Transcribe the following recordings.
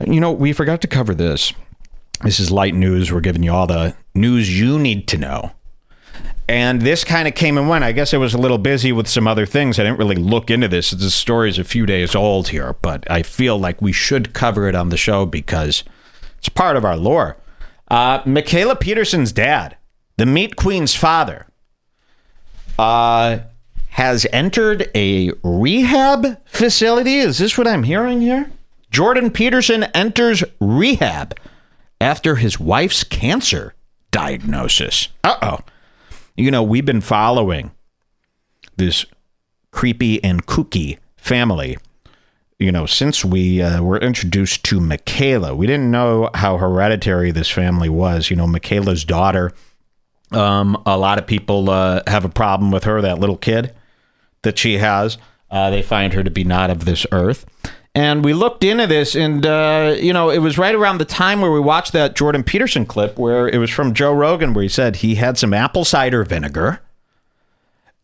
We forgot to cover this. This is light news. We're giving you all the news you need to know. And this kind of came and went. I guess I was a little busy with some other things. I didn't really look into this. The story's a few days old here, but I feel like we should cover it on the show because it's part of our lore. Mikhaila Peterson's dad, the Meat Queen's father, has entered a rehab facility. Is this what I'm hearing here? Jordan Peterson enters rehab after his wife's cancer diagnosis. Uh-oh. We've been following this creepy and kooky family, since we were introduced to Mikhaila. We didn't know how hereditary this family was. Mikhaila's daughter, a lot of people have a problem with her, that little kid that she has. They find her to be not of this earth. And we looked into this, and, it was right around the time where we watched that Jordan Peterson clip where it was from Joe Rogan, where he said he had some apple cider vinegar,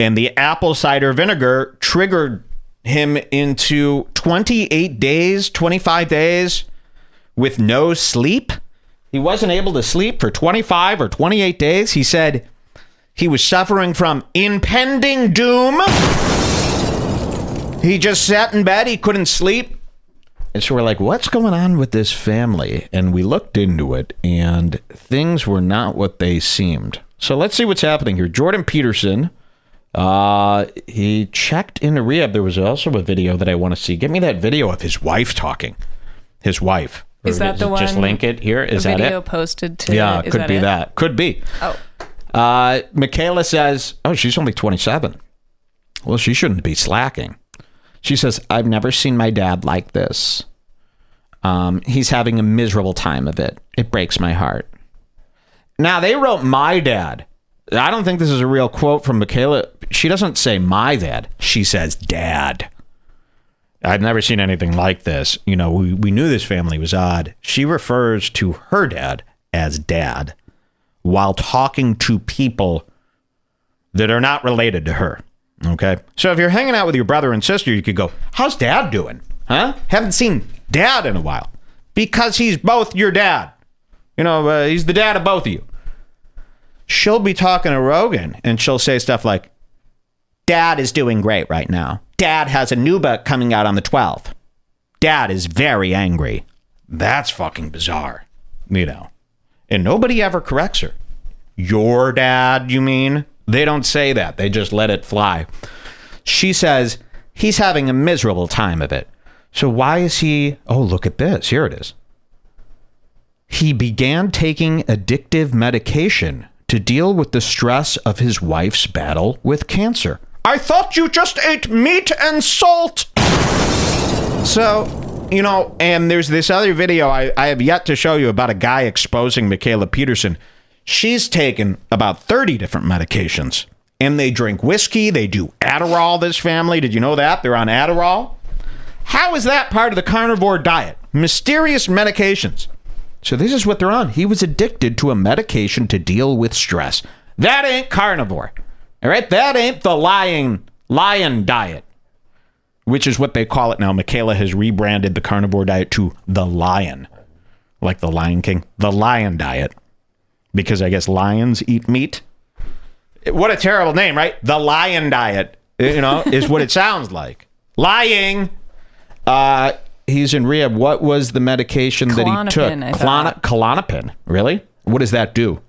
and the apple cider vinegar triggered him into 28 days, 25 days with no sleep. He wasn't able to sleep for 25 or 28 days. He said he was suffering from impending doom. He just sat in bed. He couldn't sleep. And so we're like, what's going on with this family? And we looked into it, and things were not what they seemed. So let's see what's happening here. Jordan Peterson, he checked into rehab. There was also a video that I want to see. Get me that video of his wife talking. His wife. Is that the one? Just link it here. Is that it? Video posted to. Yeah, it could be that. Could be. Oh. Mikhaila says, she's only 27. Well, she shouldn't be slacking. She says, I've never seen my dad like this. He's having a miserable time of it. It breaks my heart. Now, they wrote my dad. I don't think this is a real quote from Mikhaila. She doesn't say my dad. She says dad. I've never seen anything like this. We knew this family was odd. She refers to her dad as dad while talking to people that are not related to her. Okay. So if you're hanging out with your brother and sister, you could go, how's dad doing? Huh? Haven't seen dad in a while. Because he's both your dad. He's the dad of both of you. She'll be talking to Rogan and she'll say stuff like, dad is doing great right now. Dad has a new book coming out on the 12th. Dad is very angry. That's fucking bizarre. And nobody ever corrects her. Your dad, you mean? They don't say that. They just let it fly. She says he's having a miserable time of it. So why is he... Oh, look at this. Here it is. He began taking addictive medication to deal with the stress of his wife's battle with cancer. I thought you just ate meat and salt. So, and there's this other video I have yet to show you about a guy exposing Mikhaila Peterson. She's taken about 30 different medications, and they drink whiskey. They do Adderall, this family. Did you know that? They're on Adderall. How is that part of the carnivore diet? Mysterious medications. So this is what they're on. He was addicted to a medication to deal with stress. That ain't carnivore. All right? That ain't the lion diet, which is what they call it now. Mikhaila has rebranded the carnivore diet to the lion, like the Lion King, the lion diet. Because I guess lions eat meat. What a terrible name, right? The lion diet, is what it sounds like. Lying. He's in rehab. What was the medication that he took? Klonopin. Really? What does that do?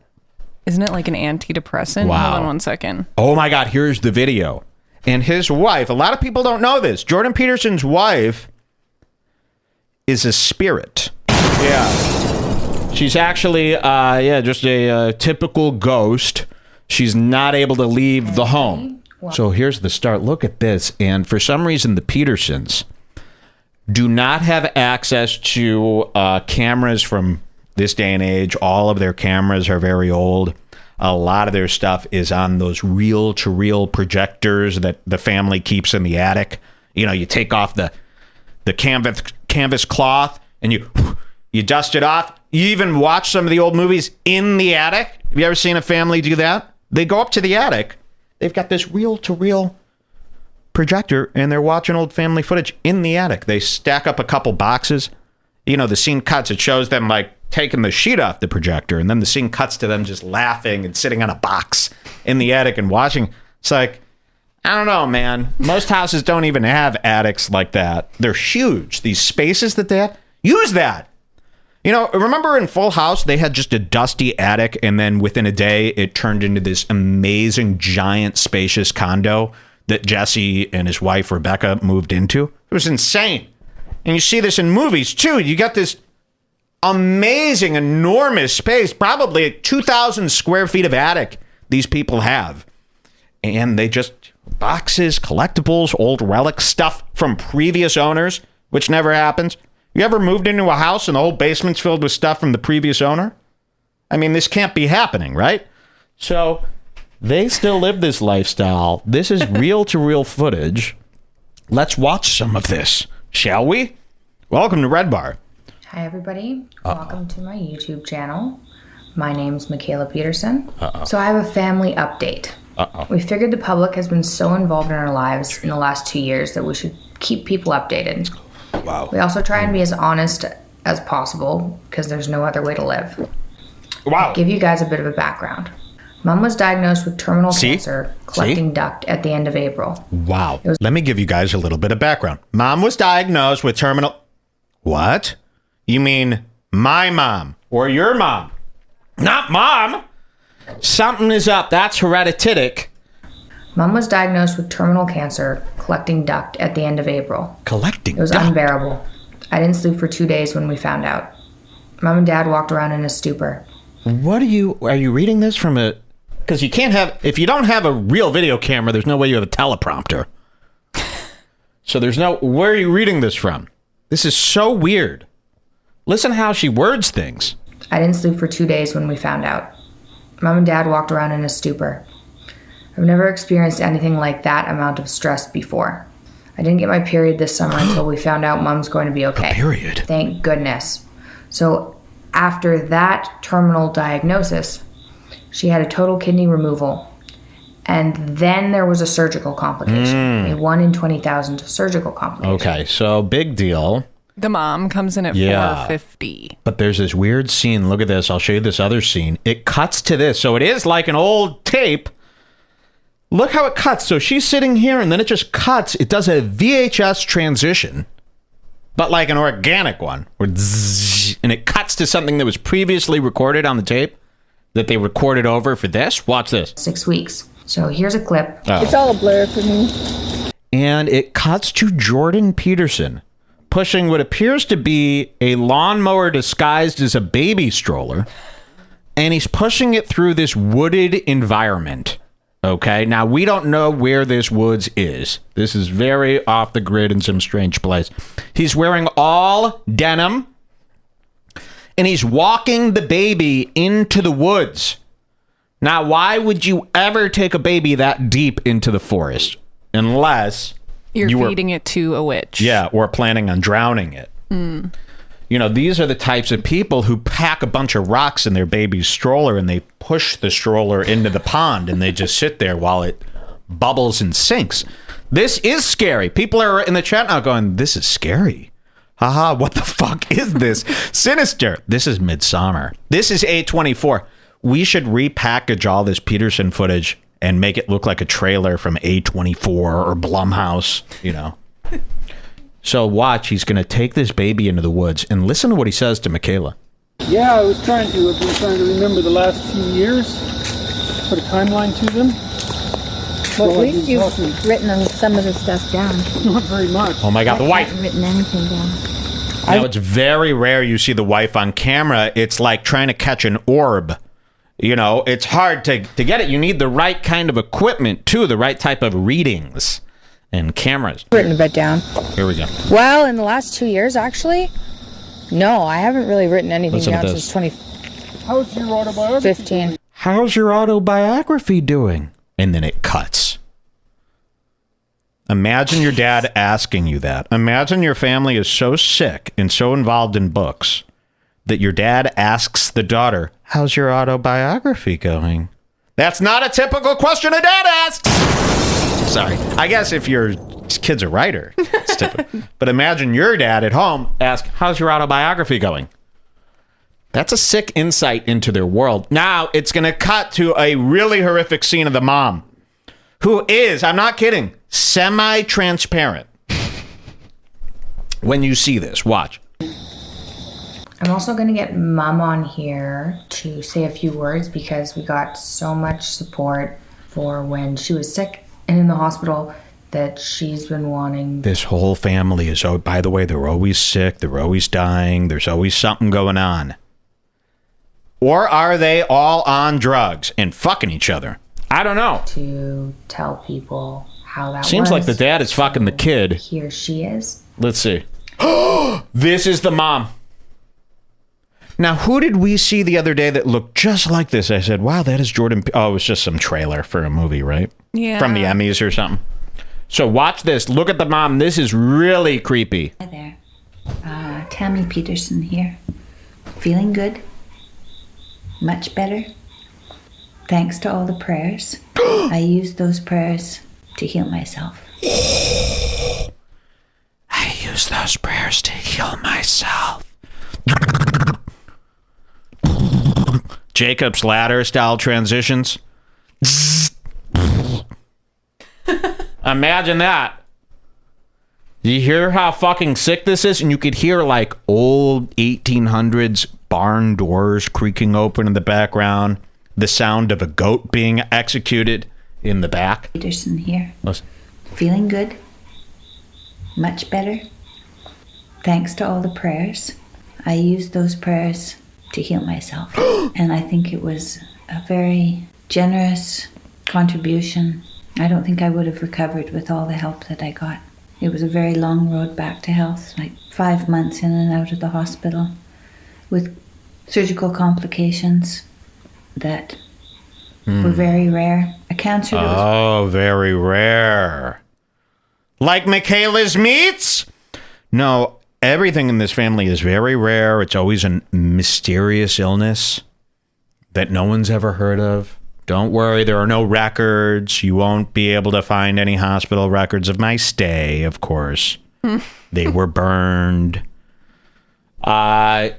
Isn't it like an antidepressant? Wow. Hold on one second. Oh my God, here's the video. And his wife, a lot of people don't know this. Jordan Peterson's wife is a spirit. Yeah. She's actually, just a typical ghost. She's not able to leave the home. Wow. So here's the start. Look at this. And for some reason, the Petersons do not have access to cameras from this day and age. All of their cameras are very old. A lot of their stuff is on those reel-to-reel projectors that the family keeps in the attic. You take off the canvas cloth and you dust it off. You even watch some of the old movies in the attic. Have you ever seen a family do that? They go up to the attic. They've got this reel-to-reel projector, and they're watching old family footage in the attic. They stack up a couple boxes. the scene cuts. It shows them like taking the sheet off the projector, and then the scene cuts to them just laughing and sitting on a box in the attic and watching. It's like, I don't know, man. Most houses don't even have attics like that. They're huge. These spaces that they have, use that. Remember in Full House, they had just a dusty attic, and then within a day, it turned into this amazing, giant, spacious condo that Jesse and his wife, Rebecca, moved into. It was insane. And you see this in movies, too. You got this amazing, enormous space, probably 2,000 square feet of attic these people have. And they just, boxes, collectibles, old relics, stuff from previous owners, which never happens. You ever moved into a house and the whole basement's filled with stuff from the previous owner? I mean, this can't be happening, right? So they still live this lifestyle. This is reel-to-reel footage. Let's watch some of this, shall we? Welcome to Red Bar. Hi, everybody. Welcome to my YouTube channel. My name's Michaela Peterson. So I have a family update. We figured the public has been so involved in our lives in the last 2 years that we should keep people updated. Wow. We also try and be as honest as possible because there's no other way to live. Wow. Give you guys a bit of a background. Mom was diagnosed with terminal cancer, collecting duct at the end of April. Wow. Let me give you guys a little bit of background. Mom was diagnosed with terminal... What? You mean my mom or your mom? Not mom. Something is up. That's hereditary. Mom was diagnosed with terminal cancer, collecting duct at the end of April. Collecting It was duct. unbearable. I didn't sleep for 2 days when we found out. Mom and Dad walked around in a stupor. Are you reading this from a... Because you can't have... If you don't have a real video camera, there's no way you have a teleprompter. So there's no... Where are you reading this from? This is so weird. Listen how she words things. I didn't sleep for 2 days when we found out. Mom and Dad walked around in a stupor. I've never experienced anything like that amount of stress before. I didn't get my period this summer until we found out Mom's going to be okay. Period. Thank goodness. So after that terminal diagnosis, she had a total kidney removal. And then there was a surgical complication, a 1 in 20,000 surgical complication. Okay, so big deal. The mom comes in at Yeah. 450. But there's this weird scene. Look at this. I'll show you this other scene. It cuts to this. So it is like an old tape. Look how it cuts. So she's sitting here and then it just cuts. It does a VHS transition, but like an organic one. Where zzz, and it cuts to something that was previously recorded on the tape that they recorded over for this. Watch this. 6 weeks. So here's a clip. It's all a blur for me. And it cuts to Jordan Peterson pushing what appears to be a lawnmower disguised as a baby stroller. And he's pushing it through this wooded environment. Okay, now we don't know where this woods is. This is very off the grid in some strange place. He's wearing all denim. And he's walking the baby into the woods. Now, why would you ever take a baby that deep into the forest? Unless... You're you were- feeding it to a witch. Yeah, or planning on drowning it. These are the types of people who pack a bunch of rocks in their baby's stroller and they push the stroller into the pond and they just sit there while it bubbles and sinks. This is scary. People are in the chat now going, this is scary. Haha, what the fuck is this? Sinister. This is Midsummer. This is A24. We should repackage all this Peterson footage and make it look like a trailer from A24 or Blumhouse, So watch, he's going to take this baby into the woods and listen to what he says to Michaela. Yeah, I've been trying to remember the last few years, put a timeline to them. Well, at I've least been you've talking- written some of the stuff down. Not very much. Oh my God, the I wife. haven't written anything down. Now, it's very rare you see the wife on camera. It's like trying to catch an orb. It's hard to get it. You need the right kind of equipment, too, the right type of readings and cameras. Written a bit down. Here we go. Well, in the last 2 years, actually, no, I haven't really written anything Listen to down this. since How's your autobiography? 2015. How's your autobiography doing? And then it cuts. Imagine your dad asking you that. Imagine your family is so sick and so involved in books that your dad asks the daughter, how's your autobiography going? That's not a typical question a dad asks. Sorry. I guess if you're This kid's a writer. But imagine your dad at home ask, how's your autobiography going? That's a sick insight into their world. Now it's going to cut to a really horrific scene of the mom, who is, I'm not kidding, semi-transparent. When you see this, watch. I'm also going to get Mom on here to say a few words because we got so much support for when she was sick and in the hospital that she's been wanting. This whole family is, oh, by the way, they're always sick. They're always dying. There's always something going on. Or are they all on drugs and fucking each other? I don't know. To tell people how that Seems was. like the dad is fucking the kid. Here she is. Let's see. This is the mom. Now, who did we see the other day that looked just like this? I said, wow, that is Jordan. Oh, it was just some trailer for a movie, right? Yeah. From the Emmys or something. So watch this. Look at the mom. This is really creepy. Hi there. Tammy Peterson here. Feeling good? Much better? Thanks to all the prayers. I used those prayers to heal myself. I use those prayers to heal myself. Jacob's Ladder style transitions. Imagine that. You hear how fucking sick this is? And you could hear like old 1800s barn doors creaking open in the background. The sound of a goat being executed in the back. Peterson here. Listen. Feeling good? Much better? Thanks to all the prayers. I used those prayers to heal myself. And I think it was a very generous contribution. I don't think I would have recovered with all the help that I got. It was a very long road back to health, like 5 months in and out of the hospital with surgical complications that were very rare. A cancer that was... Oh, very rare. Like Michaela's meats? No, everything in this family is very rare. It's always a mysterious illness that no one's ever heard of. Don't worry, there are no records. You won't be able to find any hospital records of my stay, of course. They were burned. So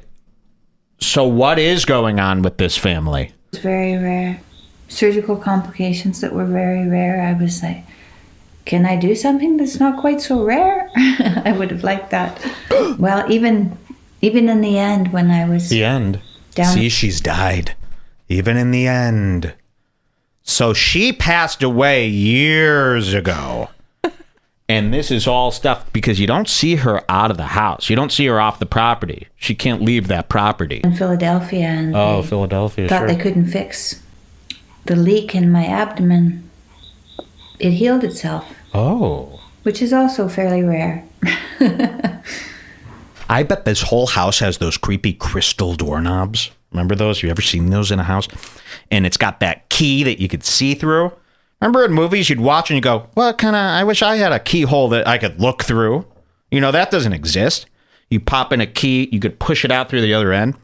what is going on with this family? It was very rare. Surgical complications that were very rare. I was like, can I do something that's not quite so rare? I would have liked that. Well, even in the end, when I was The end. down... See, she's died. Even in the end. So she passed away years ago. And this is all stuff because you don't see her out of the house. You don't see her off the property. She can't leave that property. in Philadelphia, and Oh, they Philadelphia, thought sure. they couldn't fix the leak in my abdomen. It healed itself, Oh. which is also fairly rare. I bet this whole house has those creepy crystal doorknobs. Remember those? You ever seen those in a house? And it's got that key that you could see through. Remember in movies you'd watch and you go, well, I wish I had a keyhole that I could look through. You know, that doesn't exist. You pop in a key, you could push it out through the other end,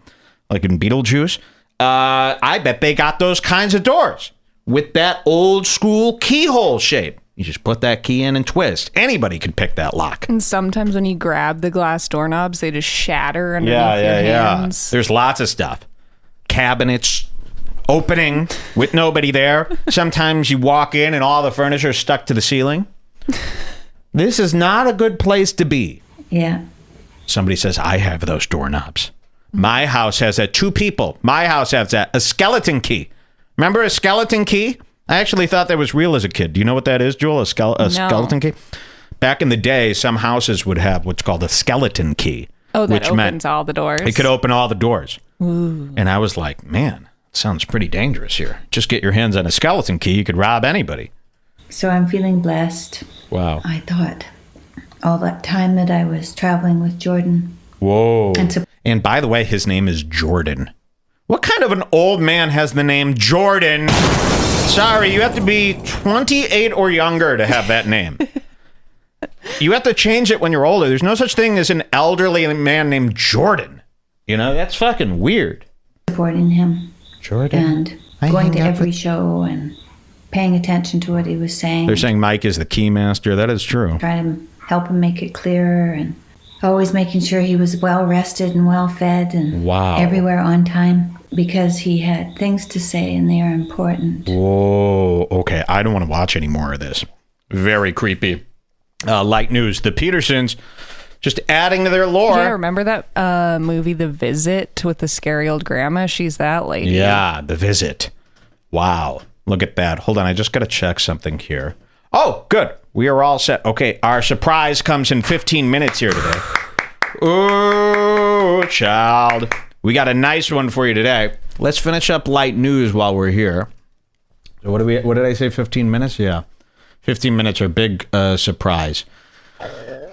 like in Beetlejuice. I bet they got those kinds of doors with that old school keyhole shape. You just put that key in and twist. Anybody could pick that lock. And sometimes when you grab the glass doorknobs, they just shatter underneath your hands. There's lots of stuff. Cabinets opening with nobody there. Sometimes you walk in and all the furniture is stuck to the ceiling. This is not a good place to be. Yeah. Somebody says, I have those doorknobs. My house has that. 2 people. My house has that. A skeleton key. Remember a skeleton key? I actually thought that was real as a kid. Do you know what that is, Jewel? A skeleton key? Back in the day, some houses would have what's called a skeleton key. Oh, that which opens meant all the doors. it could open all the doors. Ooh. And I was like, man, it sounds pretty dangerous here. Just get your hands on a skeleton key. You could rob anybody. So I'm feeling blessed. Wow. I thought all that time that I was traveling with Jordan. Whoa. And And by the way, his name is Jordan. What kind of an old man has the name Jordan? Sorry, you have to be 28 or younger to have that name. You have to change it when you're older. There's no such thing as an elderly man named Jordan. You know, that's fucking weird. supporting him Jordan. and I going hang to out every with- show and paying attention to what he was saying. They're saying Mike is the key master. That is true. Trying to help him make it clearer and always making sure he was well rested and well fed and everywhere on time because he had things to say and they are important. Whoa. Okay. I don't want to watch any more of this. Very creepy. Light news. The Petersons just adding to their lore. Yeah, remember that movie, The Visit, with the scary old grandma? She's that lady. Yeah, The Visit. Wow. Look at that. Hold on. I just got to check something here. Oh, good. We are all set. Okay, our surprise comes in 15 minutes here today. Ooh, child. We got a nice one for you today. Let's finish up light news while we're here. So what did I say, 15 minutes? Yeah. 15 minutes are big surprise.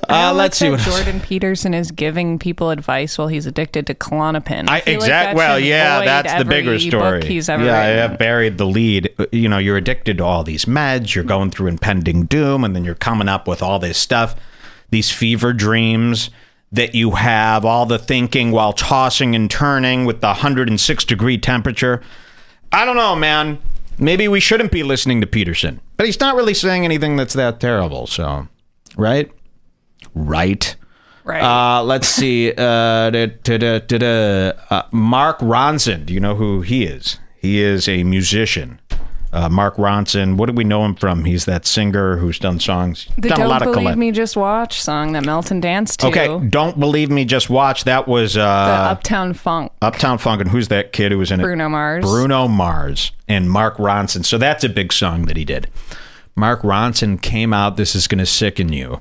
Let's see what Jordan Peterson is giving people advice while he's addicted to Klonopin. That's the bigger story. I have buried the lead. You know, you're addicted to all these meds. You're going through impending doom, and then you're coming up with all this stuff, these fever dreams that you have, all the thinking while tossing and turning with the 106-degree temperature. I don't know, man. Maybe we shouldn't be listening to Peterson, but he's not really saying anything that's that terrible. So, right. Let's see. Mark Ronson. Do you know who he is? He is a musician. Mark Ronson. What do we know him from? He's that singer who's done songs. The Don't Believe Me, Just Watch song that Melton danced to. Okay, Don't Believe Me, Just Watch. That was the Uptown Funk. Uptown Funk. And who's that kid who was in it? Bruno Mars. Bruno Mars and Mark Ronson. So that's a big song that he did. Mark Ronson came out. This is going to sicken you.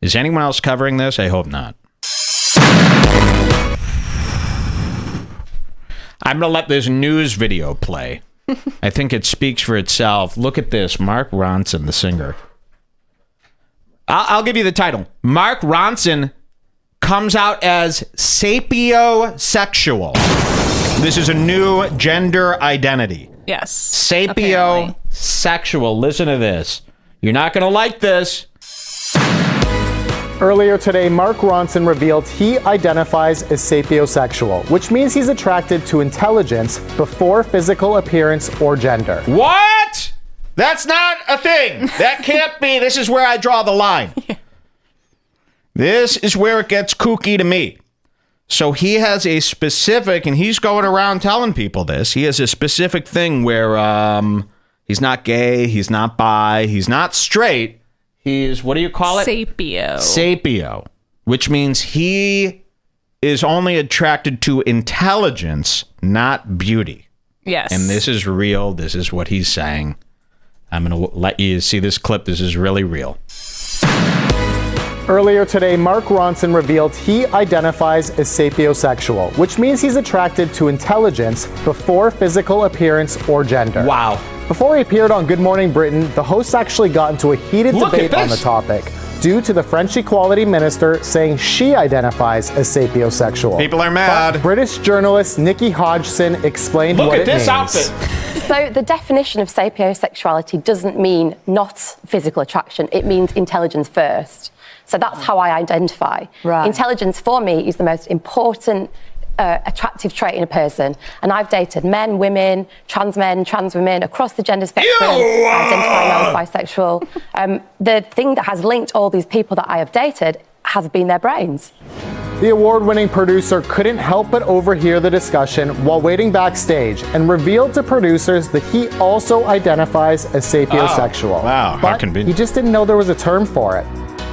Is anyone else covering this? I hope not. I'm going to let this news video play. I think it speaks for itself. Look at this. Mark Ronson, the singer. I'll give you the title. Mark Ronson comes out as sapiosexual. This is a new gender identity. Yes. Sapiosexual. Listen to this. You're not going to like this. Earlier today, Mark Ronson revealed he identifies as sapiosexual, which means he's attracted to intelligence before physical appearance or gender. What? That's not a thing. That can't be. This is where I draw the line. This is where it gets kooky to me. So he has a specific, and he's going around telling people this, he has a specific thing where he's not gay, he's not bi, he's not straight. He's, what do you call it? Sapio. Which means he is only attracted to intelligence, not beauty. Yes. And this is real. This is what he's saying. I'm going to let you see this clip. This is really real. Earlier today, Mark Ronson revealed he identifies as sapiosexual, which means he's attracted to intelligence before physical appearance or gender. Wow. Before he appeared on Good Morning Britain, the hosts actually got into a heated debate on the topic due to the French equality minister saying she identifies as sapiosexual. People are mad. But British journalist Nikki Hodgson explained what it means. Look at this outfit. So the definition of sapiosexuality doesn't mean not physical attraction. It means intelligence first. So that's how I identify. Right. Intelligence for me is the most important attractive trait in a person. And I've dated men, women, trans women across the gender spectrum. I identify now as bisexual. The thing that has linked all these people that I have dated has been their brains. The award-winning producer couldn't help but overhear the discussion while waiting backstage and revealed to producers that he also identifies as sapiosexual. Oh, wow, how convenient. He just didn't know there was a term for it.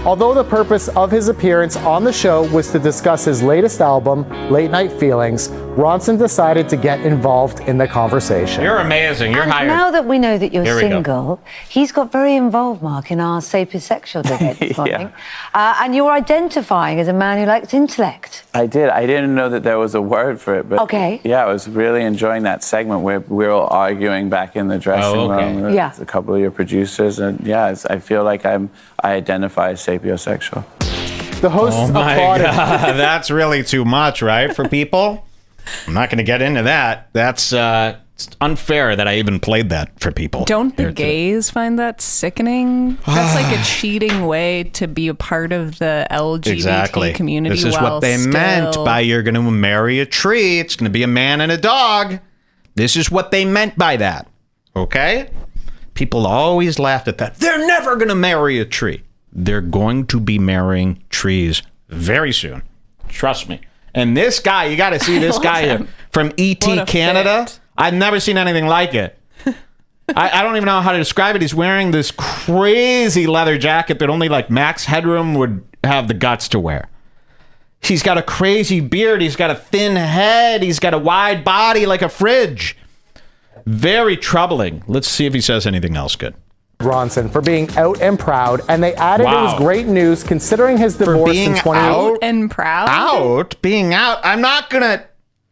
Although the purpose of his appearance on the show was to discuss his latest album, Late Night Feelings, Ronson decided to get involved in the conversation. You're amazing. You're hired. Now that we know that you're single, he's got very involved, Mark, in our sapiosexual debate this morning. And you're identifying as a man who likes intellect. I did. I didn't know that there was a word for it. But okay. Yeah, I was really enjoying that segment where we were all arguing back in the dressing room with a couple of your producers. And yeah, I feel like I identify as sapiosexual. The hosts applauded. God. That's really too much, right, for people? I'm not going to get into that. That's it's unfair that I even played that for people. Don't the gays find that sickening? That's like a cheating way to be a part of the LGBT community. This is what they meant by you're going to marry a tree. It's going to be a man and a dog. This is what they meant by that. Okay? People always laughed at that. They're never going to marry a tree. They're going to be marrying trees very soon. Trust me. And this guy, you got to see this guy here from E.T. Canada. Fit. I've never seen anything like it. I don't even know how to describe it. He's wearing this crazy leather jacket that only like Max Headroom would have the guts to wear. He's got a crazy beard. He's got a thin head. He's got a wide body like a fridge. Very troubling. Let's see if he says anything else good. Ronson for being out and proud, and they added it was great news considering his divorce in 2018. Out and proud? Being out? I'm not gonna...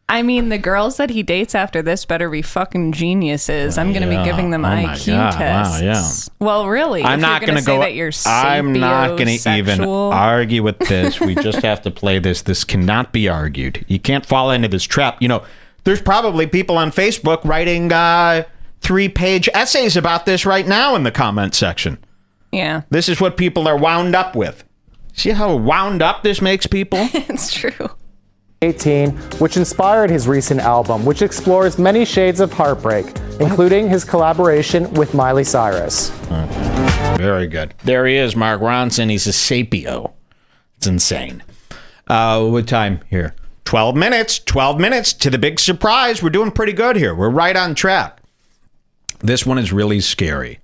I mean, the girls that he dates after this better be fucking geniuses. I'm going to be giving them IQ tests. Wow, Well, really, I'm not going to go. That you're I'm not going to even argue with this. We just have to play this. This cannot be argued. You can't fall into this trap. You know, there's probably people on Facebook writing 3-page essays about this right now in the comment section. Yeah. This is what people are wound up with. See how wound up this makes people? It's true. 18, which inspired his recent album, which explores many shades of heartbreak, including his collaboration with Miley Cyrus. Very good. There he is, Mark Ronson. He's a sapio. It's insane. What time here? 12 minutes. 12 minutes to the big surprise. We're doing pretty good here. We're right on track. This one is really scary.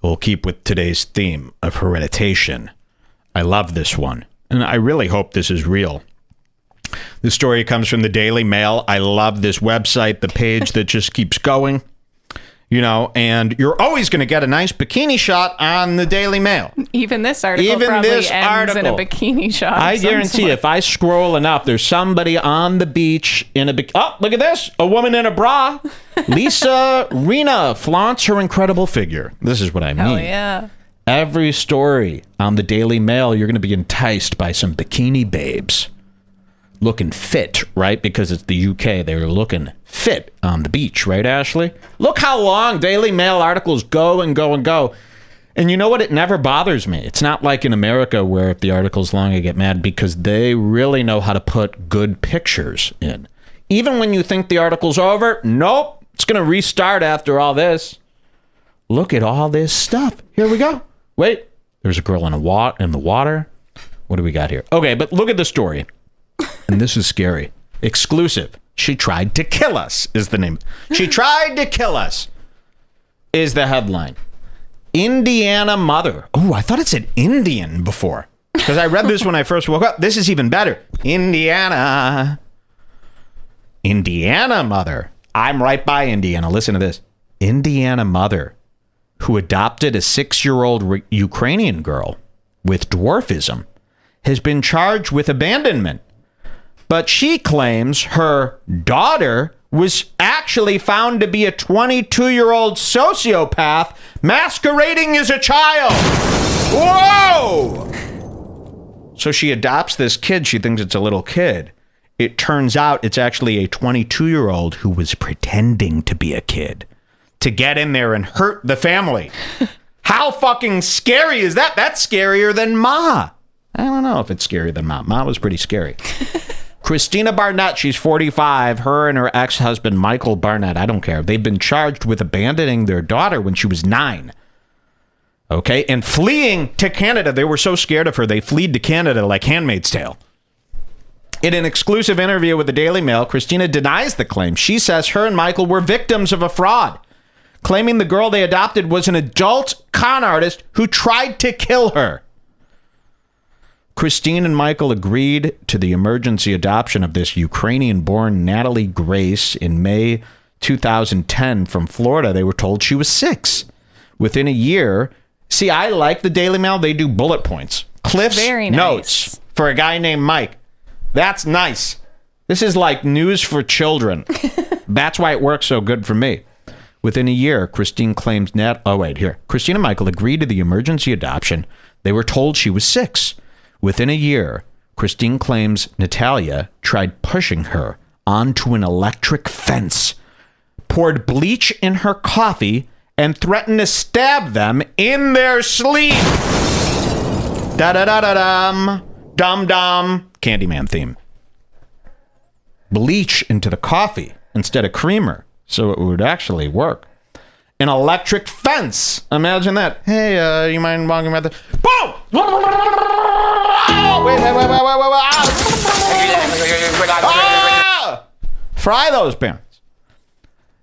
We'll keep with today's theme of hereditation. I love this one, and I really hope this is real. This story comes from the Daily Mail. I love this website, the page that just keeps going, you know, and you're always going to get a nice bikini shot on the Daily Mail. Even this article ends in a bikini shot. I guarantee if I scroll enough, there's somebody on the beach in a bikini. Oh, look at this. A woman in a bra. Lisa Rinna flaunts her incredible figure. This is what I mean. Oh, yeah. Every story on the Daily Mail, you're going to be enticed by some bikini babes. Looking fit, right? Because it's the UK. They were looking fit on the beach, right, Ashley? Look how long Daily Mail articles go and go and go. And you know what? It never bothers me. It's not like in America where if the article's long, I get mad because they really know how to put good pictures in. Even when you think the article's over, nope. It's going to restart after all this. Look at all this stuff. Here we go. Wait. There's a girl in the water. What do we got here? Okay, but look at the story. And this is scary. Exclusive. She tried to kill us is the name. She tried to kill us is the headline. Indiana mother. Oh, I thought it said Indian before. Because I read this when I first woke up. This is even better. Indiana mother. I'm right by Indiana. Listen to this. Indiana mother who adopted a 6-year-old Ukrainian girl with dwarfism has been charged with abandonment. But she claims her daughter was actually found to be a 22-year-old sociopath masquerading as a child. Whoa! So she adopts this kid. She thinks it's a little kid. It turns out it's actually a 22-year-old who was pretending to be a kid to get in there and hurt the family. How fucking scary is that? That's scarier than Ma. I don't know if it's scarier than Ma. Ma was pretty scary. Christina Barnett, she's 45. Her and her ex-husband, Michael Barnett, I don't care. They've been charged with abandoning their daughter when she was 9. Okay? And fleeing to Canada. They were so scared of her, they fled to Canada like Handmaid's Tale. In an exclusive interview with the Daily Mail, Christina denies the claim. She says her and Michael were victims of a fraud, claiming the girl they adopted was an adult con artist who tried to kill her. Christine and Michael agreed to the emergency adoption of this Ukrainian-born Natalie Grace in May 2010 from Florida. They were told she was 6. Within a year, see, I like the Daily Mail. They do bullet points. Cliff's notes for a guy named Mike. That's nice. This is like news for children. That's why it works so good for me. Within a year, Christine claims Christine and Michael agreed to the emergency adoption. They were told she was 6. Within a year, Christine claims Natalia tried pushing her onto an electric fence, poured bleach in her coffee, and threatened to stab them in their sleep. Da-da-da-da-dum. Dum-dum. Candyman theme. Bleach into the coffee instead of creamer, so it would actually work. an electric fence. Imagine that. Hey, you mind walking about the... Boom! Oh, wait. Fry those parents.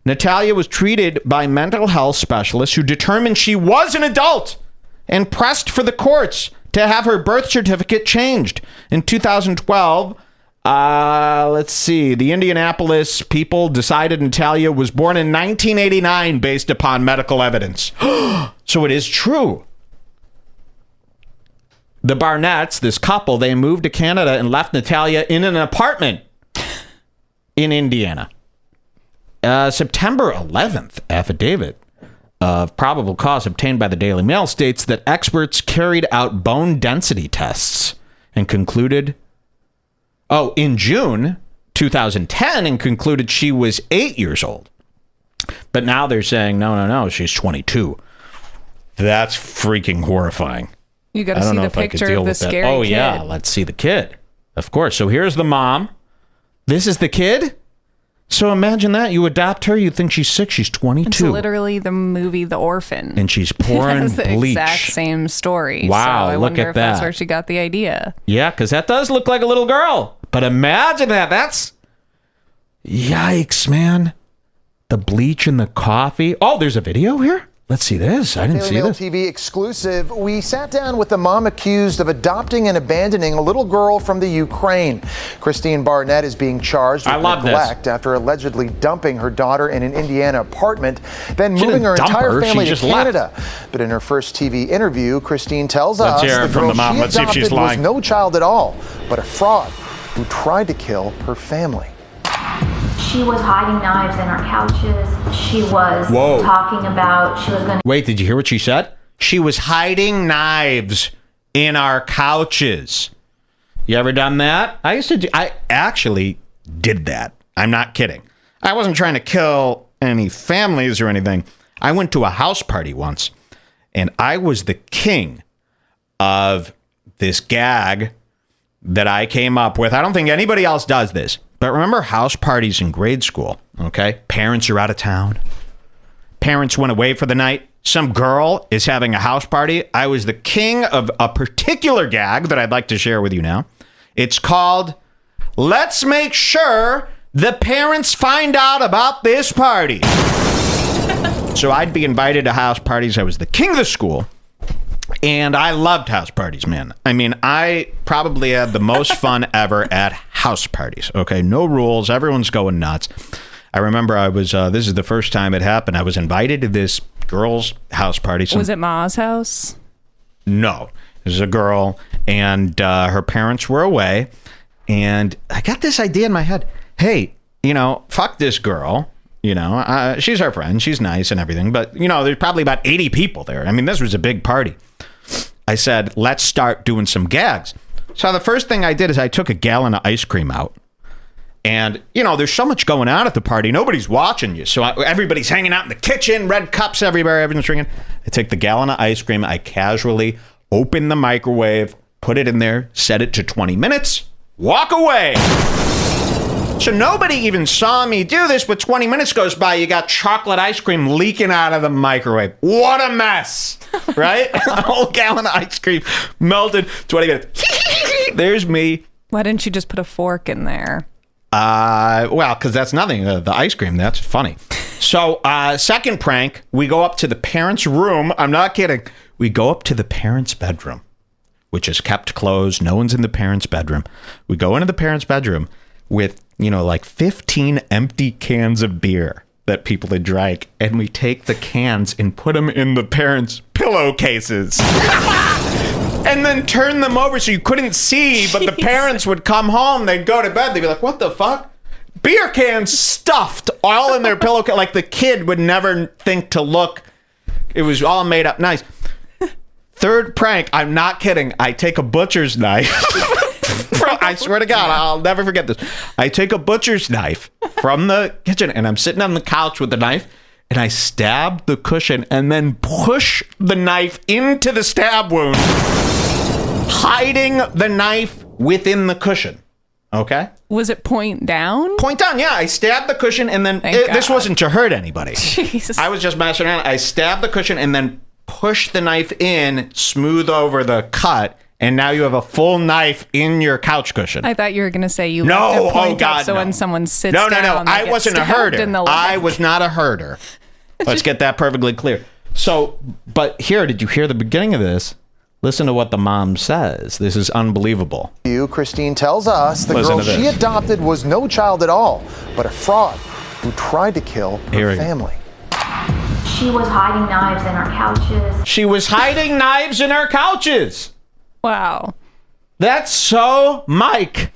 Natalia was treated by mental health specialists who determined she was an adult and pressed for the courts to have her birth certificate changed. In 2012, let's see, the Indianapolis people decided Natalia was born in 1989 based upon medical evidence. So it is true. The Barnetts, this couple, they moved to Canada and left Natalia in an apartment in Indiana. September 11th affidavit of probable cause obtained by the Daily Mail states that experts carried out bone density tests and concluded, in June 2010, and concluded she was 8 years old. But now they're saying, no, she's 22. That's freaking horrifying. You got to see the picture of the scary kid. Oh, yeah, let's see the kid. Of course. So here's the mom. This is the kid? So imagine that. You adopt her, you think she's 6, she's 22. It's literally the movie The Orphan. And she's pouring bleach. It's the exact same story. Wow, so I look wonder at if that. That's where she got the idea. Yeah, because that does look like a little girl. But imagine that. That's... Yikes, man. The bleach in the coffee. Oh, there's a video here? Let's see this. I didn't see this. Daily Mail TV exclusive. We sat down with the mom accused of adopting and abandoning a little girl from the Ukraine. Christine Barnett is being charged with neglect after allegedly dumping her daughter in an Indiana apartment, then moving her entire family to Canada. But in her first TV interview, Christine tells us the girl she adopted was no child at all, but a fraud who tried to kill her family. She was hiding knives in our couches. She was talking about she was going to... Wait, did you hear what she said? She was hiding knives in our couches. You ever done that? I actually did that. I'm not kidding. I wasn't trying to kill any families or anything. I went to a house party once, and I was the king of this gag that I came up with. I don't think anybody else does this. But remember house parties in grade school, okay? Parents are out of town. Parents went away for the night. Some girl is having a house party. I was the king of a particular gag that I'd like to share with you now. It's called, let's make sure the parents find out about this party. So I'd be invited to house parties. I was the king of the school. And I loved house parties, man. I mean, I probably had the most fun ever at house parties. Okay, no rules. Everyone's going nuts. I remember I was, this is the first time it happened. I was invited to this girl's house party. Was it Ma's house? No. It was a girl, and her parents were away. And I got this idea in my head. Hey, fuck this girl. She's our friend. She's nice and everything. But, there's probably about 80 people there. I mean, this was a big party. I said, let's start doing some gags. So the first thing I did is I took a gallon of ice cream out. And, there's so much going on at the party. Nobody's watching you. So everybody's hanging out in the kitchen, red cups everywhere, everyone's drinking. I take the gallon of ice cream. I casually open the microwave, put it in there, set it to 20 minutes, walk away. So nobody even saw me do this, but 20 minutes goes by, you got chocolate ice cream leaking out of the microwave. What a mess, right? A whole gallon of ice cream melted, 20 minutes. There's me. Why didn't you just put a fork in there? Well, because that's nothing. The ice cream, that's funny. So second prank, we go up to the parents' room. I'm not kidding. We go up to the parents' bedroom, which is kept closed. No one's in the parents' bedroom. We go into the parents' bedroom with, like 15 empty cans of beer that people had drank. And we take the cans and put them in the parents' pillowcases. And then turn them over so you couldn't see, but the parents would come home, they'd go to bed, they'd be like, what the fuck? Beer cans stuffed all in their pillowcase. Like the kid would never think to look. It was all made up nice. Third prank, I'm not kidding. I take a butcher's knife. I swear to God, I'll never forget this. I take a butcher's knife from the kitchen and I'm sitting on the couch with the knife and I stab the cushion and then push the knife into the stab wound, hiding the knife within the cushion. Okay. Was it point down? Point down, yeah. I stabbed the cushion and then this wasn't to hurt anybody. Jesus. I was just messing around. I stabbed the cushion and then pushed the knife in, smooth over the cut, and now you have a full knife in your couch cushion. I thought you were going to say you left it point up so when someone sits down, I wasn't a herder. I was not a herder. Let's get that perfectly clear. So, but here, did you hear the beginning of this? Listen to what the mom says. This is unbelievable. Christine tells us the girl she adopted was no child at all, but a fraud who tried to kill her family. She was hiding knives in our couches. She was hiding knives in our couches. Wow. That's so Mike.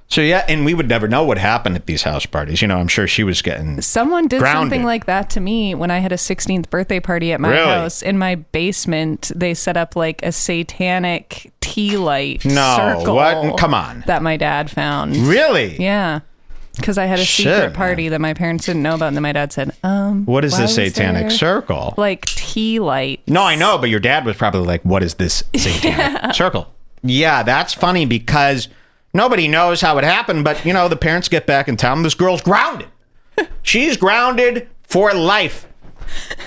So yeah, and we would never know what happened at these house parties. You know, I'm sure she was getting Someone did grounded. something like that to me when I had a 16th birthday party at my house. In my basement, they set up like a satanic tea light circle. What? Come on. That my dad found. Really? Yeah. Because I had a secret party that my parents didn't know about, and then my dad said, what is this satanic circle? Like tea light. No, I know, but your dad was probably like, what is this satanic circle? Yeah, that's funny because nobody knows how it happened, but, you know, the parents get back and tell them this girl's grounded. She's grounded for life.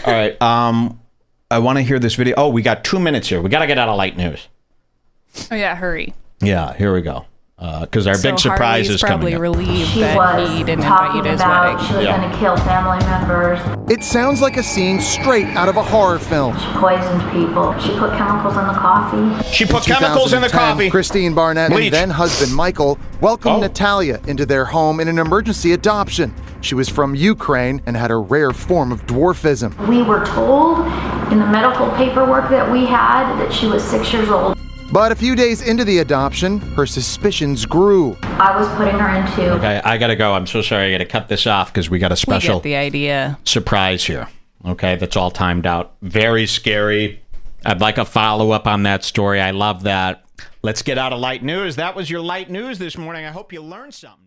All right. I want to hear this video. Oh, we got 2 minutes here. We got to get out of light news. Oh, yeah, hurry. Yeah, here we go. Because our big surprise is coming up. Harley's probably relieved that he didn't invite you to his wedding. She was going to kill family members. It sounds like a scene straight out of a horror film. She poisoned people. She put chemicals in the coffee. She put chemicals in the coffee. Christine Barnett and then husband Michael welcomed Natalia into their home in an emergency adoption. She was from Ukraine and had a rare form of dwarfism. We were told in the medical paperwork that we had that she was 6 years old. But a few days into the adoption, her suspicions grew. I was putting her into... Okay, I gotta go. I'm so sorry. I gotta cut this off because we got a special we get the idea. Surprise here. Okay, that's all timed out. Very scary. I'd like a follow-up on that story. I love that. Let's get out of light news. That was your light news this morning. I hope you learned something.